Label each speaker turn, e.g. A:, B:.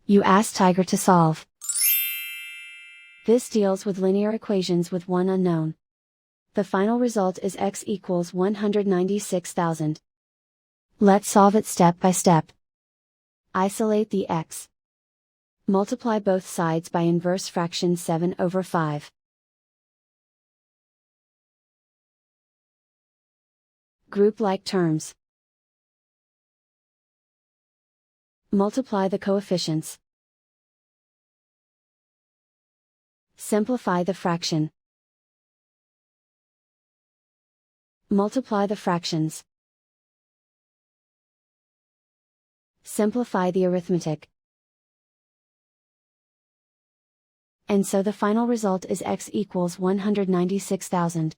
A: You ask Tiger to solve. This deals with linear equations with one unknown. The final result is x equals 196,000. Let's solve it step by step. Isolate the x. Multiply both sides by inverse fraction 7/5. Group like terms. Multiply the coefficients. Simplify the fraction. Multiply the fractions. Simplify the arithmetic. And so the final result is x equals 196,000.